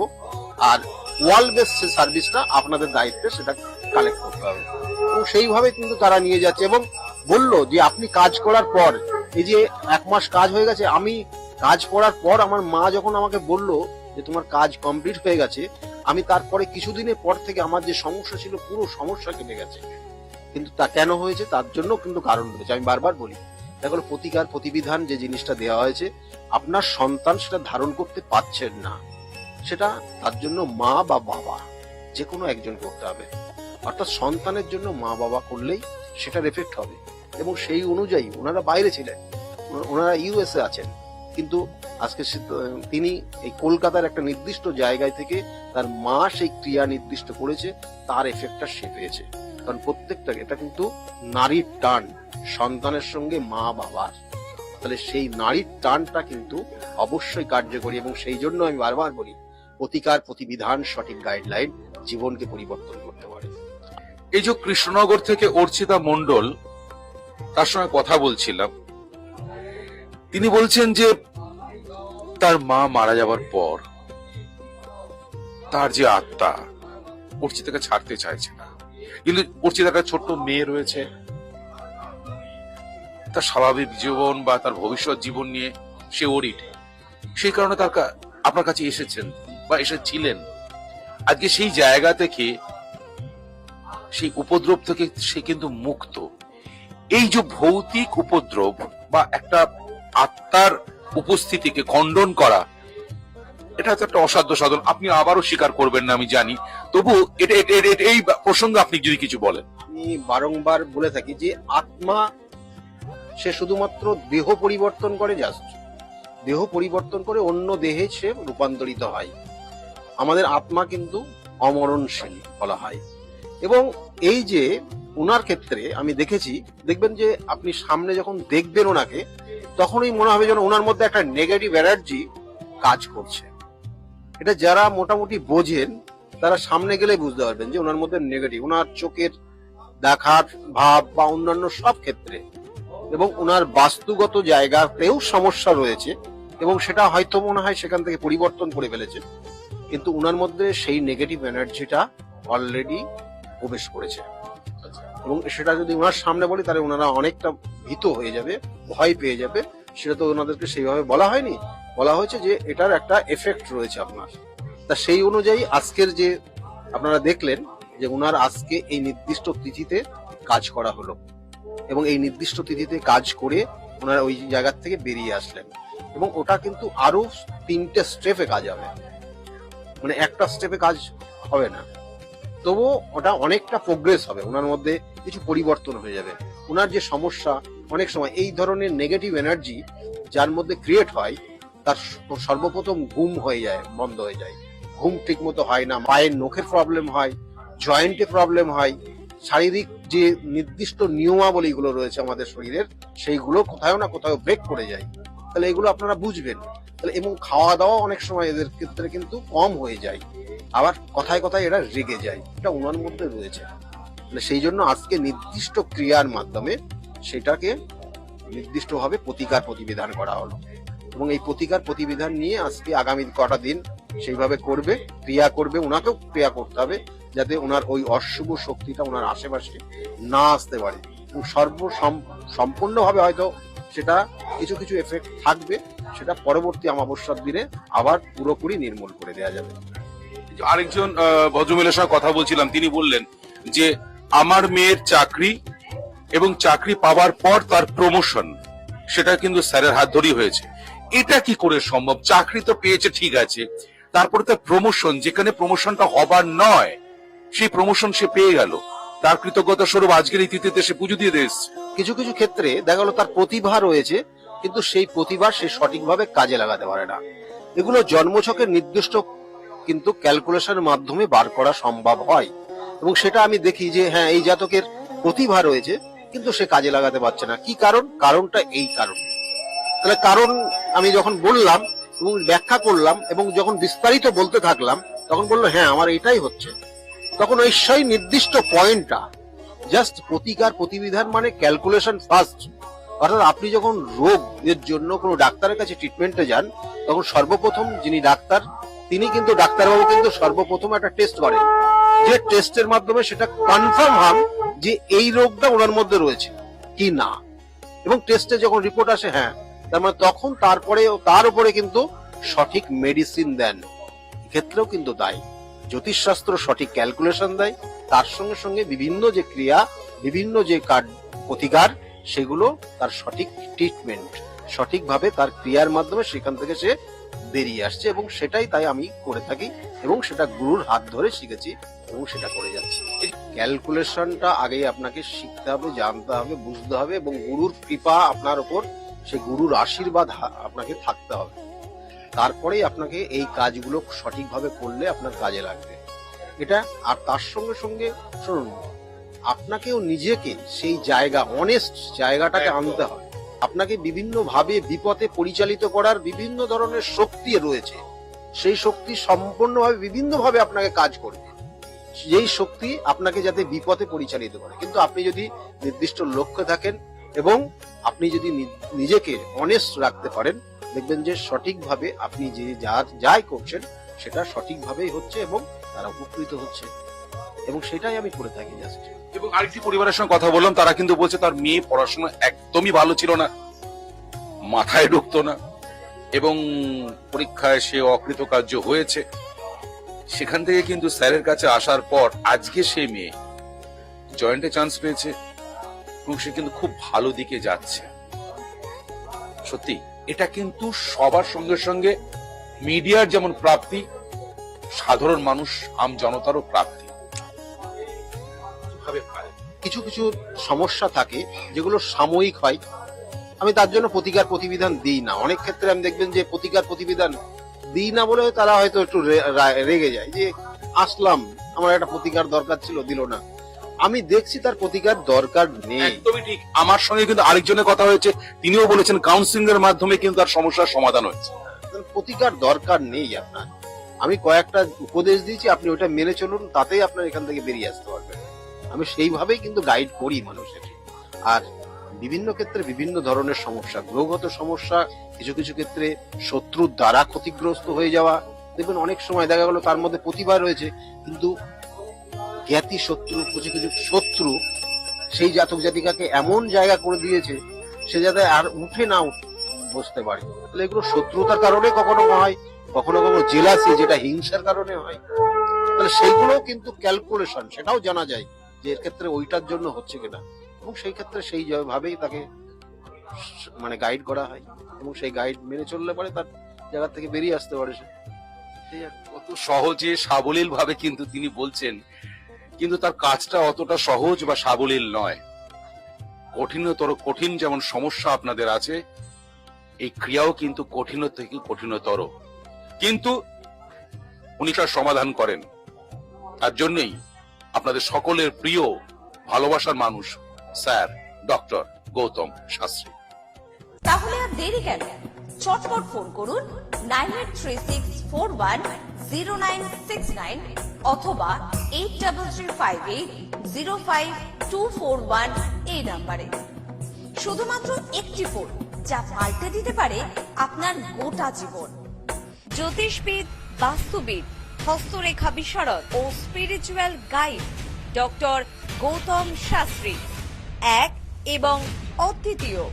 আর ওয়ার্ল্ড বেস সার্ভিসটা আপনাদের দায়িত্বে সেটা কালেক্ট করতে হবে, এবং সেইভাবে কিন্তু তারা নিয়ে যাচ্ছে। এবং বলল যে আপনি কাজ করার পর, এই যে 1 মাস কাজ হয়ে গেছে, আমি কাজ করার পর আমার মা যখন আমাকে বলল যে তোমার কাজ কমপ্লিট হয়ে গেছে, আমি তারপরে কিছুদিনের পর থেকে আমার যে সমস্যা ছিল পুরো সমস্যা কেটে গেছে। কিন্তু তা কেন হয়েছে তার জন্য কিন্তু কারণ রয়েছে। আমি বারবার বলি, দেখো প্রতিকার প্রতিবিধান যে জিনিসটা দেওয়া হয়েছে, আপনার সন্তান সেটা ধারণ করতে পারছেন না, সেটা তার জন্য মা বা বাবা যে কোনো একজন করতে হবে। অর্থাৎ সন্তানের জন্য মা বাবা করলেই সেটার এফেক্ট হবে। এবং সেই অনুযায়ী ওনারা বাইরে ছিলেন, ওনারা ইউএসএ আছেন, কিন্তু আজকে তিনি এই কলকাতার একটা নির্দিষ্ট জায়গায় থেকে তার মা সেই ক্রিয়া নির্দিষ্ট করেছে, তার এফেক্টটা সে পেয়েছে। কারণ প্রত্যেকটা, এটা কিন্তু নারীর টান সন্তানের সঙ্গে মা বাবার, তাহলে সেই নারীর টানটা কিন্তু অবশ্যই কার্যকরী। এবং সেই জন্য আমি বারবার বলি, প্রতিকার প্রতিবিধান সঠিক গাইডলাইন জীবনকে পরিবর্তন করতে পারে। এই যে কৃষ্ণনগর থেকে অর্চিতা মণ্ডল, তার সঙ্গে কথা বলছিলাম, তিনি বলছেন যে তার মা মারা যাবার পর তার যে আত্মা অর্চিতাকে ছাড়তে চাইছে না, কিন্তু অর্চিতার একটা ছোট্ট মেয়ে রয়েছে, তার স্বাভাবিক জীবন বা তার ভবিষ্যৎ জীবন নিয়ে সে ওরিড, সেই কারণে আপনার কাছে এসেছেন বা এসেছিলেন। আজকে সেই জায়গা থেকে, সেই উপদ্রব থেকে সে কিন্তু মুক্ত। এই যে ভৌতিক উপদ্রব বা একটা আত্মার উপস্থিতিকে খণ্ডন করা, এটা হচ্ছে একটা অসাধ্য সাধন। আপনি আবারও স্বীকার করবেন না আমি জানি, তবু এই প্রসঙ্গে আপনি যদি কিছু বলেন। আমি বারংবার বলে থাকি যে আত্মা সে শুধুমাত্র দেহ পরিবর্তন করে, জাস্ট দেহ পরিবর্তন করে অন্য দেহে সে রূপান্তরিত হয়। আমাদের আত্মা কিন্তু অমরণশীল বলা হয়। এবং এই যে ওনার ক্ষেত্রে আমি দেখেছি, দেখবেন যে আপনি সামনে যখন দেখবেন ওনাকে, তখনই মনে হবে যেন ওনার মধ্যে একটা নেগেটিভ এনার্জি কাজ করছে। এটা যারা মোটামুটি বোঝেন তারা সামনে গেলে বুঝতে পারবেন যে ওনার মধ্যে নেগেটিভ, ওনার চোখের দেখার ভাব বা অন্যান্য সব ক্ষেত্রে, এবং ওনার বাস্তুগত জায়গাতেও সমস্যা রয়েছে, এবং সেটা হয়তো মনে হয় সেখান থেকে পরিবর্তন করে ফেলেছে, কিন্তু ওনার মধ্যে সেই নেগেটিভ এনার্জিটা অলরেডি প্রবেশ করেছে। এবং সেটা যদি ওনার সামনে বলি তাহলে ওনারা অনেকটা ভীত হয়ে যাবে, ভয় পেয়ে যাবে। সেটা তো ওনাদেরকে সেইভাবে বলা হয়নি, বলা হয়েছে যে এটার একটা এফেক্ট রয়েছে আপনার। তা সেই অনুযায়ী আজকের যে আপনারা দেখলেন যে ওনার আজকে এই নির্দিষ্ট তিথিতে কাজ করা হলো, এবং এই নির্দিষ্ট তিথিতে কাজ করে ওনারা ওই জায়গার থেকে বেরিয়ে আসলেন। এবং ওটা কিন্তু আরো 3টে স্টেপে কাজ হবে, মানে একটা স্টেপে কাজ হবে না, তবুও ওটা অনেকটা প্রোগ্রেস হবে, ওনার মধ্যে কিছু পরিবর্তন হয়ে যাবে। ওনার যে সমস্যা, অনেক সময় এই ধরনের নেগেটিভ এনার্জি যার মধ্যে ক্রিয়েট হয়, তার সর্বপ্রথম ঘুম হয়ে যায়, বন্ধ হয়ে যায়, ঘুম ঠিক মতো হয় না, পায়ের নখের প্রবলেম হয়, জয়েন্টে প্রবলেম হয়, শারীরিক যে নির্দিষ্ট নিয়মাবলীগুলো রয়েছে আমাদের শরীরের, সেইগুলো কোথাও না কোথাও ব্রেক করে যায়। তাহলে এগুলো আপনারা বুঝবেন। তাহলে এবং খাওয়া দাওয়া অনেক সময় এদের ক্ষেত্রে কিন্তু কম হয়ে যায়, আবার কথায় কথায় এরা রেগে যায়, এটা ওনার মধ্যে রয়েছে। তাহলে সেই জন্য আজকে নির্দিষ্ট ক্রিয়ার মাধ্যমে সেটাকে নির্দিষ্টভাবে প্রতিকার প্রতিবিধান করা হলো। এবং এই প্রতিকার প্রতিবিধান নিয়ে আজকে আগামী কটা দিন সেইভাবে করবে, ক্রিয়া করবে, ওনাকেও ক্রিয়া করতে হবে যাতে ওনার ওই অশুভ শক্তিটা ওনার আশেপাশে না আসতে পারে। এবং সম্পূর্ণভাবে হয়তো সেটা কিছু কিছু এফেক্ট থাকবে, সেটা পরবর্তী অমাবস্যার দিনে আবার পুরোপুরি নির্মূল করে দেওয়া যাবে। আরেকজন ভদ্রমহিলার সঙ্গে কথা বলছিলাম, তিনি বললেন যে আমার মেয়ের চাকরি এবং চাকরি পাওয়ার পর তার প্রমোশন, সেটা কিন্তু স্যারের হাত ধরেই হয়েছে। এটা কি করে সম্ভব? চাকরি তো পেয়েছে ঠিক আছে, তারপরে তার প্রমোশন, যেখানে প্রমোশনটা হবার নয় সেই প্রমোশন সে পেয়ে গেল, তার কৃতজ্ঞতা স্বরূপ আজকের এই তিথিতে সে পুজো দিয়ে দিয়েছে। কিছু কিছু ক্ষেত্রে দেখা গেল তার প্রতিভা রয়েছে, কিন্তু সেই প্রতিভা সে সঠিকভাবে কাজে লাগাতে পারে না। এগুলো জন্মছকের নির্দিষ্ট কিন্তু ক্যালকুলেশনের মাধ্যমে বার করা সম্ভব হয়। এবং সেটা আমি দেখি যে হ্যাঁ, এই জাতকের প্রতিভা রয়েছে কিন্তু সে কাজে লাগাতে পারছে না। কি কারণ? কারণটা এই কারণ। তাহলে কারণ আমি যখন বললাম এবং ব্যাখ্যা করলাম এবং যখন বিস্তারিত বলতে থাকলাম, তখন বললো হ্যাঁ আমার এটাই হচ্ছে। তখন ওই সেই নির্দিষ্ট পয়েন্টটা, জাস্ট প্রতিকার প্রতিবিধান মানে ক্যালকুলেশন ফার্স্ট। অর্থাৎ আপনি যখন রোগ এর জন্য কোনো ডাক্তারের কাছে ট্রিটমেন্টে যান, তখন সর্বপ্রথম যিনি ডাক্তার, তিনি কিন্তু ডাক্তারবাবু কিন্তু সর্বপ্রথম একটা টেস্ট করেন, যে টেস্টের মাধ্যমে সেটা কনফার্ম হন যে এই রোগটা ওনার মধ্যে রয়েছে। কি না, এবং টেস্টে যখন রিপোর্ট আসে হ্যাঁ, তার মানে তখন তারপরে তার উপরে কিন্তু সঠিক মেডিসিন দেন। এক্ষেত্রেও কিন্তু দায়ী জ্যোতিষশাস্ত্র সঠিক ক্যালকুলেশন দেয়, তার সঙ্গে সঙ্গে বিভিন্ন যে ক্রিয়া, বিভিন্ন যে প্রতিকার, সেগুলো তার সঠিক ট্রিটমেন্ট, সঠিকভাবে তার ক্রিয়ার মাধ্যমে সেখান থেকে সে বেরিয়ে আসছে, এবং সেটাই তাই আমি করে থাকি এবং সেটা গুরুর হাত ধরে শিখেছি এবং সেটা করে যাচ্ছি। ক্যালকুলেশনটা আগেই আপনাকে শিখতে হবে, জানতে হবে, বুঝতে হবে, এবং গুরুর কৃপা আপনার উপর, সে গুরুর আশীর্বাদ আপনাকে থাকতে হবে। তারপরেই আপনাকে এই কাজগুলো সঠিকভাবে করলে আপনার কাজে লাগবে এটা। আর তার সঙ্গে সঙ্গে শুনুন, আপনাকেও নিজেকে সেই জায়গা, অনেস্ট জায়গাটাকে আনতে হবে। আপনাকে বিভিন্ন ভাবে বিপথে পরিচালিত করার বিভিন্ন ধরনের শক্তি রয়েছে, সেই শক্তি সম্পূর্ণভাবে বিভিন্ন ভাবে আপনাকে কাজ করবে, যেই শক্তি আপনাকে যাতে বিপথে পরিচালিত করে। কিন্তু আপনি যদি নির্দিষ্ট লক্ষ্যে থাকেন এবং আপনি যদি নিজেকে অনেস্ট রাখতে পারেন, দেখবেন যে সঠিকভাবে আপনি যে যাই করছেন সেটা সঠিকভাবেই হচ্ছে এবং তারা উপকৃত হচ্ছে, এবং সেটাই আমি করে থাকি জাস্ট। এবং আরেকটি পরিবারের সঙ্গে কথা বললাম, তারা কিন্তু বলছে তার মেয়ে পড়াশোনা একদমই ভালো ছিল না, মাথায় ঢুকতো না, এবং পরীক্ষায় সে অকৃতকার্য হয়েছে। সেখান থেকে কিন্তু স্যারের কাছে আসার পর আজকে সে মেয়ে জয়েন্টে চান্স পেয়েছে এবং সে কিন্তু খুব ভালো দিকে যাচ্ছে। সত্যি এটা কিন্তু সবার সঙ্গে সঙ্গে মিডিয়ার যেমন প্রাপ্তি, সাধারণ মানুষ আম জনতারও প্রাপ্তি। কিছু কিছু সমস্যা থাকে যেগুলো সাময়িক হয়, আমি তার জন্য প্রতিবিধান দিই না। অনেক ক্ষেত্রে আমি দেখবেন যে প্রতিবিধান দিই না বলে তারা হয়তো একটু রেগে যায় যে আসলাম, আমার একটা প্রতিকার দরকার ছিল, দিল না। আমি দেখছি তার প্রতিকার দরকার নেই। একদমই ঠিক। আমার সঙ্গে কিন্তু আরেকজনের কথা হয়েছে, তিনিও বলেছেন কাউন্সিলিং এর মাধ্যমে কিন্তু তার সমস্যার সমাধান হয়েছে। প্রতিকার দরকার নেই আপনার। আমি কয়েকটা উপদেশ দিয়েছি, আপনি ওটা মেনে চলুন, তাতেই আপনার এখান থেকে বেরিয়ে আসতে পারবেন। আমি সেইভাবেই কিন্তু গাইড করি মানুষের। আর বিভিন্ন ক্ষেত্রে বিভিন্ন ধরনের সমস্যা, গ্রহগত সমস্যা, কিছু কিছু ক্ষেত্রে শত্রুর দ্বারা ক্ষতিগ্রস্ত হয়ে যাওয়া, দেখবেন অনেক সময় দেখা গেল তার মধ্যে প্রতিভা রয়েছে কিন্তু জ্ঞাতি শত্রু, কিছু কিছু শত্রু সেই জাতক জাতিকাকে এমন জায়গা করে দিয়েছে সে যাতে আর উঠে না বসতে পারে। তাহলে এগুলো শত্রুতার কারণে কখনো হয়, কখনো কখনো জেলাসি, যেটা হিংসার কারণে হয়। তাহলে সেইগুলো কিন্তু ক্যালকুলেশন, সেটাও জানা যায় যে এর ক্ষেত্রে ওইটার জন্য হচ্ছে কিনা, এবং সেই ক্ষেত্রে সেই ভাবেই তাকে মানে গাইড করা হয়, এবং সেই গাইড মেনে চললে পরে তার জায়গা থেকে বেরিয়ে আসতে পারে সে। কত সহজে সাবলীল ভাবে কিন্তু তিনি বলছেন, কিন্তু তার কাজটা অতটা সহজ বা সাবলীল নয়। কঠিন যেমন সমস্যা আপনাদের আছে, এই ক্রিয়াও কিন্তু কঠিন থেকে কঠিনতর, কিন্তু উনি তার সমাধান করেন। তার জন্যই আপনাদের সকলের প্রিয় ভালোবাসার মানুষ স্যার ডক্টর গৌতম শাস্ত্রী। তাহলে আর দেরি কেন, চটপট ফোন করুন 9836410969 অথবা 8335805241 এই নাম্বারে। শুধুমাত্র একটি ফোন, যা পাল্টে দিতে পারে আপনার গোটা জীবন। জ্যোতিষবিদ, বাস্তুবিদ, হস্তরেখা বিশারদ ও spiritual guide doctor Gautam Shastri, এক এবং অদ্বিতীয়।